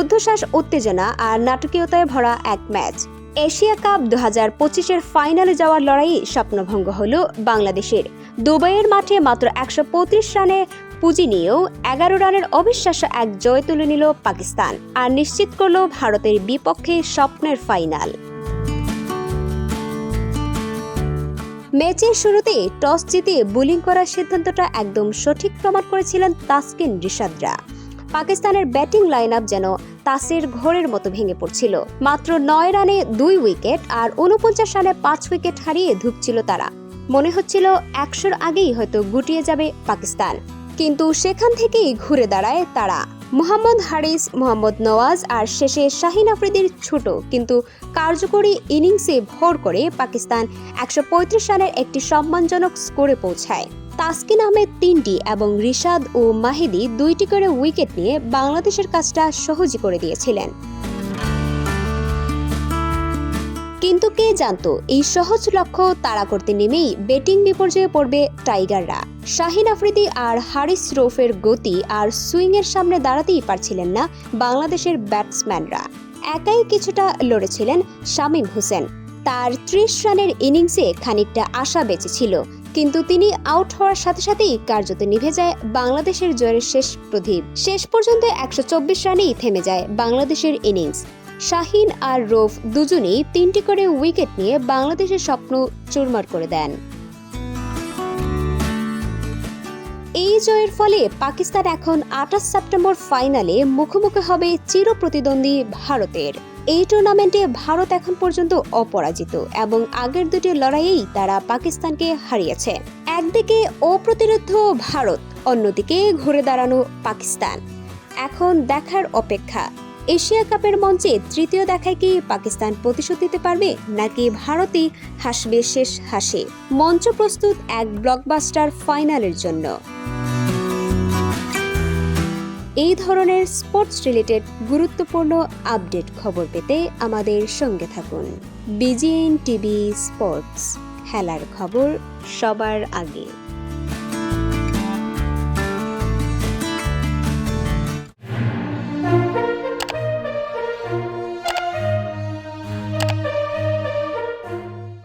রুদ্ধশ্বাস, উত্তেজনা আর নাটকীয়তায় ভরা এক ম্যাচ। এশিয়া কাপ 2025-এর ফাইনালে যাওয়ার লড়াইয়ে স্বপ্নভঙ্গ হল বাংলাদেশের। দুবাইয়ের মাঠে মাত্র 135 রানে পুঁজি নিয়েও 11 রানের অবিশ্বাস্য এক জয় তুলে নিল পাকিস্তান আর নিশ্চিত করল ভারতের বিপক্ষে স্বপ্নের ফাইনাল। ম্যাচের শুরুতে টস জিতে বোলিং করার সিদ্ধান্তটা একদম সঠিক প্রমাণ করেছিলেন তাসকিন রিশাদরা। পাকিস্তানের ব্যাটিং লাইন আপ যেন তাসের ঘোরের মতো ভেঙে পড়ছিল। মাত্র 9 রানে 2 উইকেট আর 49 রানে 5 উইকেট হারিয়ে ধুঁকছিল তারা। মনে হচ্ছিল 100-র আগেই হয়তো গুটিয়ে যাবে পাকিস্তান, কিন্তু সেখান থেকেই ঘুরে দাঁড়ায় তারা। মোহাম্মদ হারিস, মোহাম্মদ নওয়াজ আর শেষে শাহিন আফ্রিদির ছোট কিন্তু কার্যকরী ইনিংসে ভর করে পাকিস্তান 135 রানের একটি সম্মানজনক স্কোরে পৌঁছায়। তাসকিন আহমেদ 3টি এবং রিশাদ ও মাহিদি 2টি করে উইকেট নিয়ে বাংলাদেশের কাজটা সহজই করে দিয়েছিলেন। কিন্তু কে জানতো এই সহজ লক্ষ্য তাড়া করতে নেমেই ব্যাটিং বিপর্যয়ে পড়বে টাইগাররা। শাহিন আফ্রিদি আর হারিস রৌফের গতি আর সুইংয়ের সামনে দাঁড়াতেই পারছিলেন না বাংলাদেশের ব্যাটসম্যানরা। একাই কিছুটা লড়েছিলেন শামীম হোসেন। তার 30 রানের ইনিংসে খানিকটা আশা বেঁচেছিল, কিন্তু তিনি আউট হওয়ার সাথে সাথেই কার্যত নিভে যায় বাংলাদেশের জয়ের শেষ প্রদীপ। শেষ পর্যন্ত 124 রানেই থেমে যায় বাংলাদেশের ইনিংস। শাহিন আর রৌফ দুজনেই 3টি করে উইকেট নিয়ে বাংলাদেশের স্বপ্ন চুরমার করে দেন। এই জয়ের ফলে পাকিস্তান এখন 28 সেপ্টেম্বর ফাইনালে মুখোমুখি হবে চিরপ্রতিদ্বন্দ্বী ভারতের। এই টুর্নামেন্টে ভারত এখন পর্যন্ত অপরাজিত এবং আগের দুটি লড়াইয়েই তারা পাকিস্তানকে হারিয়েছে। একদিকে অপ্রতিরোধ্য ভারত, অন্যদিকে ঘুরে দাঁড়ানো পাকিস্তান। এখন দেখার অপেক্ষা, এশিয়া কাপের মঞ্চে তৃতীয় দেখায় কি পাকিস্তান প্রতিশোধ দিতে পারবে, নাকি ভারতই হাসবে শেষ হাসি। মঞ্চ প্রস্তুত এক ব্লকবাস্টার ফাইনালের জন্য। এই ধরনের স্পোর্টস রিলেটেড গুরুত্বপূর্ণ আপডেট খবর পেতে আমাদের সঙ্গে থাকুন। বিজিএন টিভি স্পোর্টস, খেলার খবর সবার আগে।